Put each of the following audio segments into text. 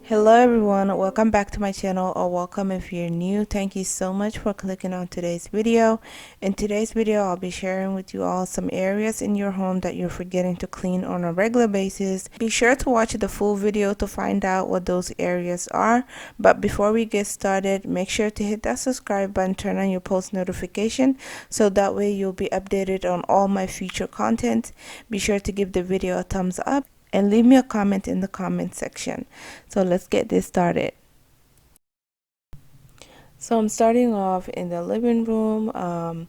Hello everyone, welcome back to my channel, or welcome if you're new. Thank you so much for clicking on today's video. In today's video, I'll be sharing with you all some areas in your home that you're forgetting to clean on a regular basis. Be sure to watch the full video to find out what those areas are. But before we get started, make sure to hit that subscribe button, turn on your post notification so that way you'll be updated on all my future content. Be sure to give the video a thumbs up and leave me a comment in the comment section. So let's get this started. So I'm starting off in the living room. On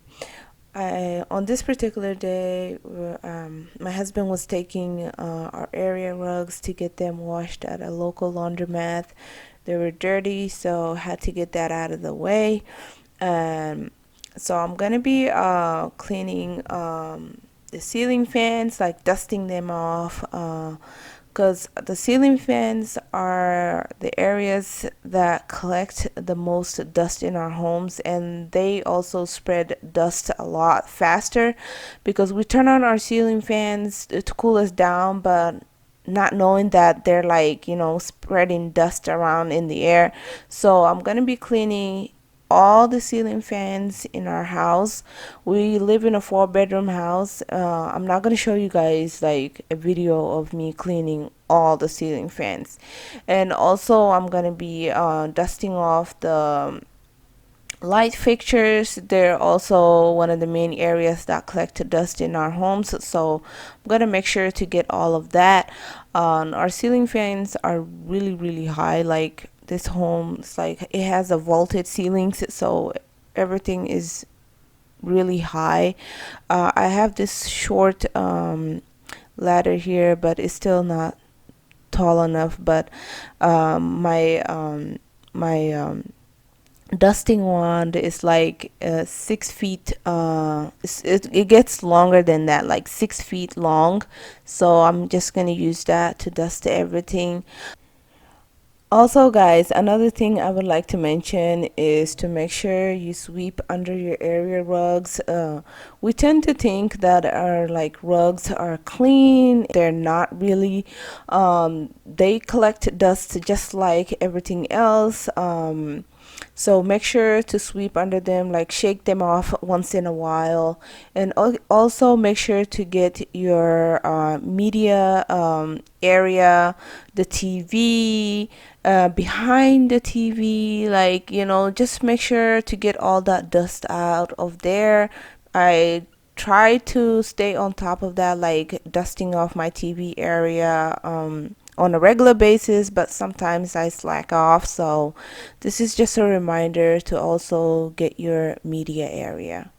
this particular day, my husband was taking our area rugs to get them washed at a local laundromat. They were dirty, so had to get that out of the way. So I'm gonna be cleaning the ceiling fans, like dusting them off, because the ceiling fans are the areas that collect the most dust in our homes, and they also spread dust a lot faster because we turn on our ceiling fans to cool us down, but not knowing that they're like, spreading dust around in the air. So I'm gonna be cleaning all the ceiling fans in our house. We live in a 4-bedroom house. I'm not gonna show you guys like a video of me cleaning all the ceiling fans. And also I'm gonna be dusting off the light fixtures. They're also one of the main areas that collect dust in our homes, so I'm gonna make sure to get all of that. Our ceiling fans are really high. Like, this home is like, it has a vaulted ceilings, so everything is really high. I have this short ladder here, but it's still not tall enough. But my dusting wand is like 6 feet. It gets longer than that, like 6 feet long, so I'm just gonna use that to dust everything. Also, guys, another thing I would like to mention is to make sure you sweep under your area rugs. We tend to think that our like rugs are clean. They're not really. They collect dust just like everything else. So make sure to sweep under them, like shake them off once in a while. And also make sure to get your media area, the TV, behind the TV, like, just make sure to get all that dust out of there. I try to stay on top of that, like dusting off my TV area on a regular basis, but sometimes I slack off. So this is just a reminder to also get your media area.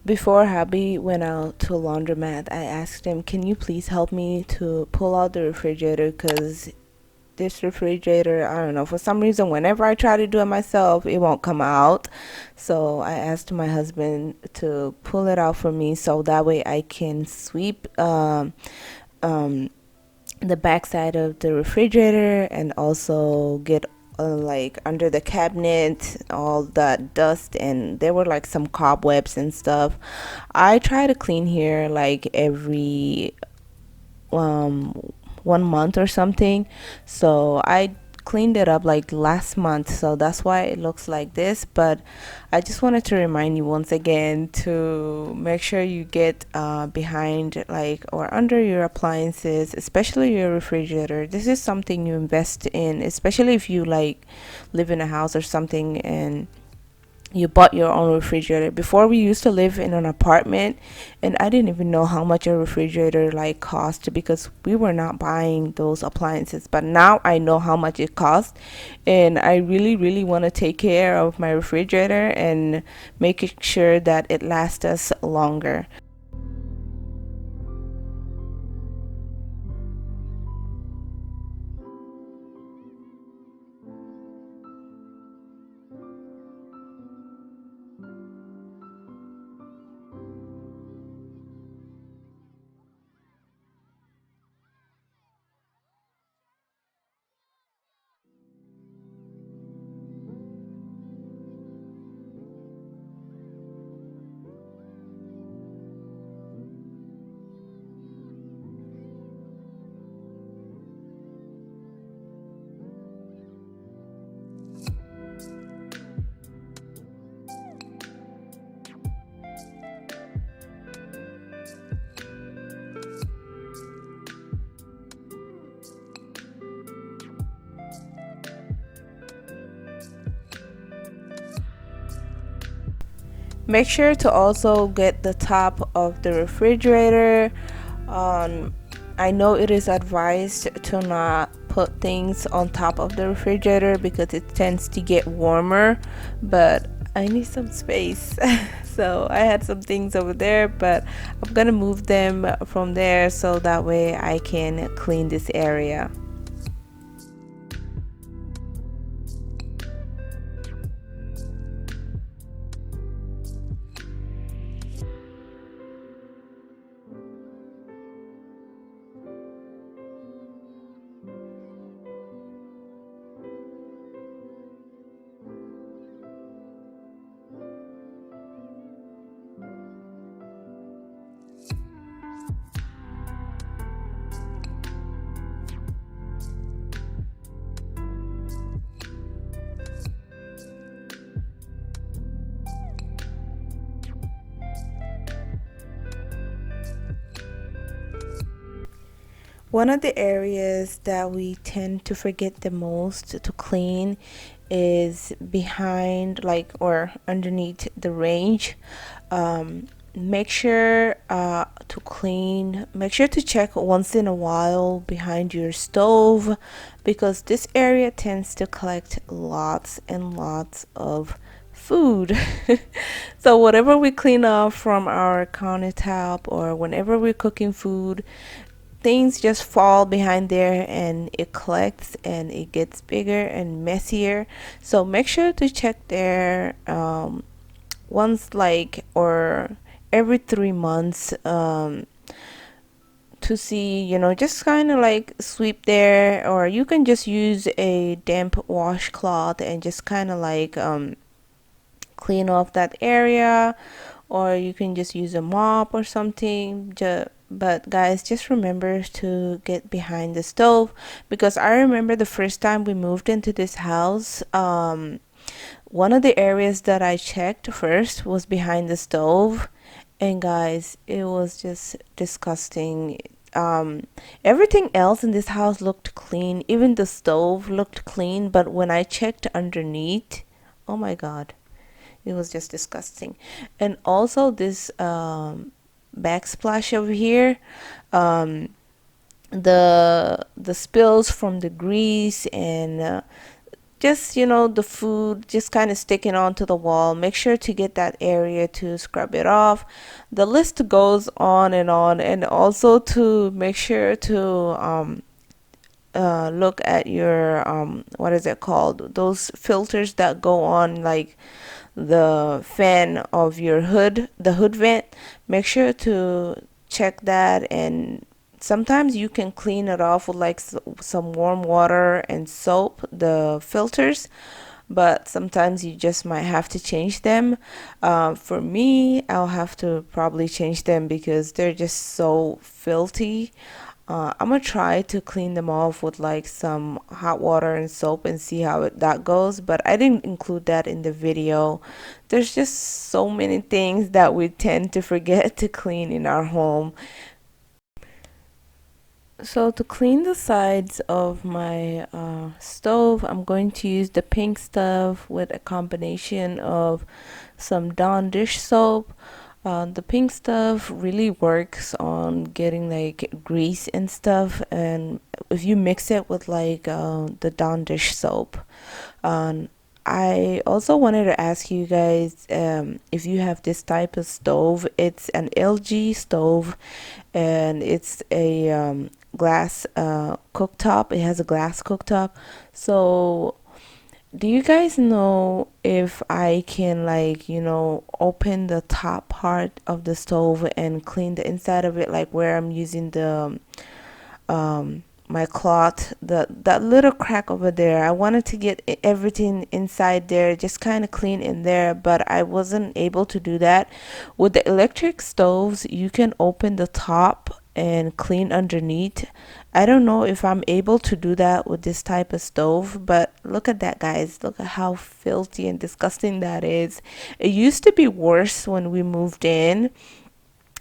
Before hubby went out to laundromat, I asked him, can you please help me to pull out the refrigerator? Because this refrigerator, I don't know, for some reason whenever I try to do it myself, it won't come out. So I asked my husband to pull it out for me so that way I can sweep the backside of the refrigerator, and also get like under the cabinet, all that dust, and there were like some cobwebs and stuff. I try to clean here like every 1 month or something, so I cleaned it up like last month, so that's why it looks like this. But I just wanted to remind you once again to make sure you get behind like or under your appliances, especially your refrigerator. This is something you invest in, especially if you like live in a house or something and you bought your own refrigerator. Before, we used to live in an apartment, and I didn't even know how much a refrigerator like cost because we were not buying those appliances. But now I know how much it costs, and I really want to take care of my refrigerator and making sure that it lasts us longer. Make sure to also get the top of the refrigerator. Um, I know it is advised to not put things on top of the refrigerator because it tends to get warmer, but I need some space. So I had some things over there, but I'm gonna move them from there so that way I can clean this area. One of the areas that we tend to forget the most to clean is behind, like, or underneath the range. Make sure to clean, make sure to check once in a while behind your stove because this area tends to collect lots and lots of food. So whatever we clean up from our countertop or whenever we're cooking food, things just fall behind there and it collects and it gets bigger and messier. So make sure to check there once, like, or every 3 months, to see, just kind of like sweep there, or you can just use a damp washcloth and just kind of like clean off that area, or you can just use a mop or something. But guys, just remember to get behind the stove because I remember the first time we moved into this house, one of the areas that I checked first was behind the stove, and guys, it was just disgusting. Everything else in this house looked clean, even the stove looked clean, but when I checked underneath, oh my god, it was just disgusting. And also this backsplash over here, um, the spills from the grease and just the food just kind of sticking onto the wall. Make sure to get that area to scrub it off. The list goes on, and also to make sure to look at your what is it called, those filters that go on like the fan of your hood, the hood vent. Make sure to check that, and sometimes you can clean it off with like some warm water and soap, the filters, but sometimes you just might have to change them. For me, I'll have to probably change them because they're just so filthy. I'm gonna try to clean them off with like some hot water and soap and see how that goes, but I didn't include that in the video. There's just so many things that we tend to forget to clean in our home. So to clean the sides of my stove, I'm going to use the pink stuff with a combination of some Dawn dish soap. The pink stuff really works on getting like grease and stuff, and if you mix it with like the Dawn dish soap. Um, I also wanted to ask you guys if you have this type of stove. It's an LG stove, and it's a glass cooktop. It has a glass cooktop. So do you guys know if I can, like, open the top part of the stove and clean the inside of it, like where I'm using the my cloth, that little crack over there? I wanted to get everything inside there, just kind of clean in there, but I wasn't able to do that. With the electric stoves, you can open the top and clean underneath. I don't know if I'm able to do that with this type of stove, but look at that, guys. Look at how filthy and disgusting that is. It used to be worse when we moved in,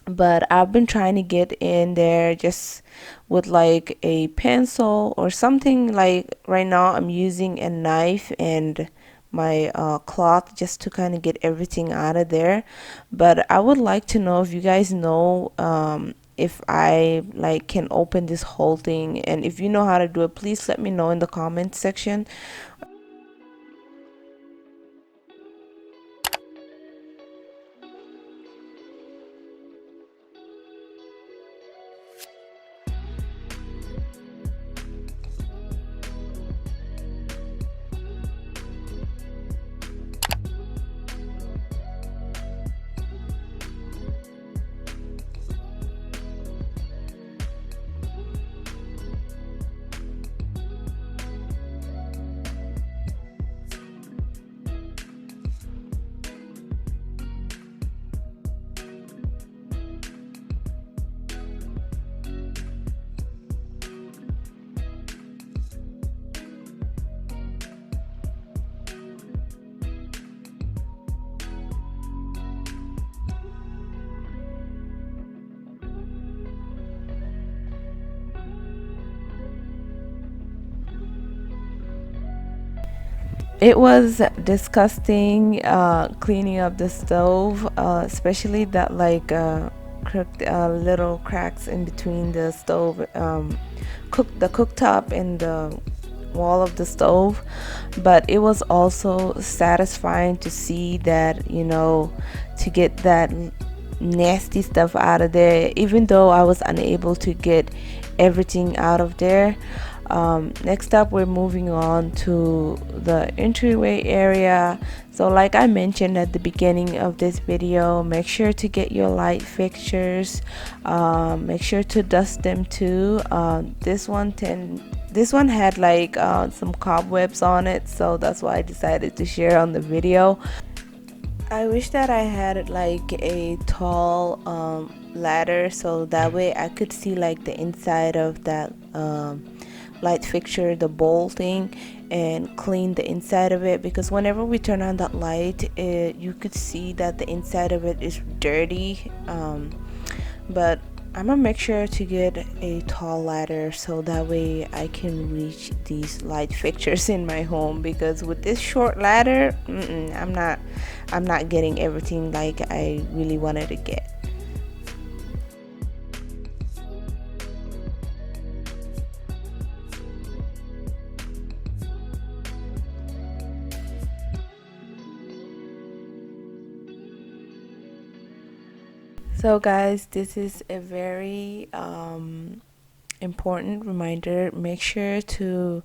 but I've been trying to get in there just with like a pencil or something. Like right now I'm using a knife and my cloth just to kind of get everything out of there. But I would like to know if you guys know if I like can open this whole thing, and if you know how to do it, please let me know in the comment section. It was disgusting cleaning up the stove, especially that like little cracks in between the stove, the cooktop and the wall of the stove. But it was also satisfying to see that, to get that nasty stuff out of there, even though I was unable to get everything out of there. Next up, we're moving on to the entryway area. So like I mentioned at the beginning of this video, make sure to get your light fixtures. Make sure to dust them too. This one had like some cobwebs on it, so that's why I decided to share on the video. I wish that I had like a tall ladder, so that way I could see like the inside of that light fixture, the bowl thing, and clean the inside of it, because whenever we turn on that light, you could see that the inside of it is dirty. But I'm gonna make sure to get a tall ladder so that way I can reach these light fixtures in my home, because with this short ladder, I'm not getting everything like I really wanted to get. So guys, this is a very important reminder. Make sure to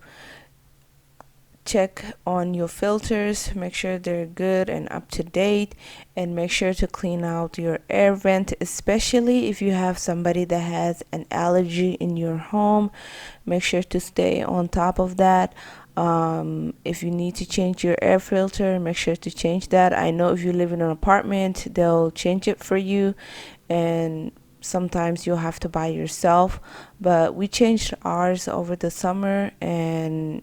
check on your filters, make sure they're good and up to date, and make sure to clean out your air vent, especially if you have somebody that has an allergy in your home. Make sure to stay on top of that. If you need to change your air filter, make sure to change that. I know if you live in an apartment, they'll change it for you, and sometimes you'll have to buy yourself, but we changed ours over the summer and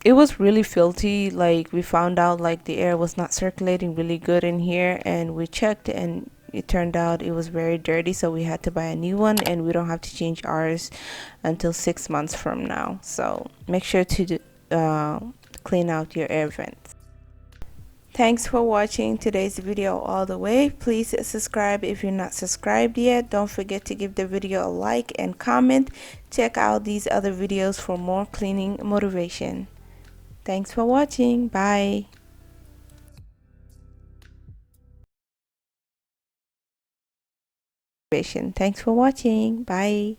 it was really filthy. Like we found out like the air was not circulating really good in here, and we checked and it turned out it was very dirty, so we had to buy a new one, and we don't have to change ours until 6 months from now. So make sure to clean out your air vents. Thanks for watching today's video all the way. Please subscribe if you're not subscribed yet. Don't forget to give the video a like and comment. Check out these other videos for more cleaning motivation. Thanks for watching. Bye. Thanks for watching. Bye.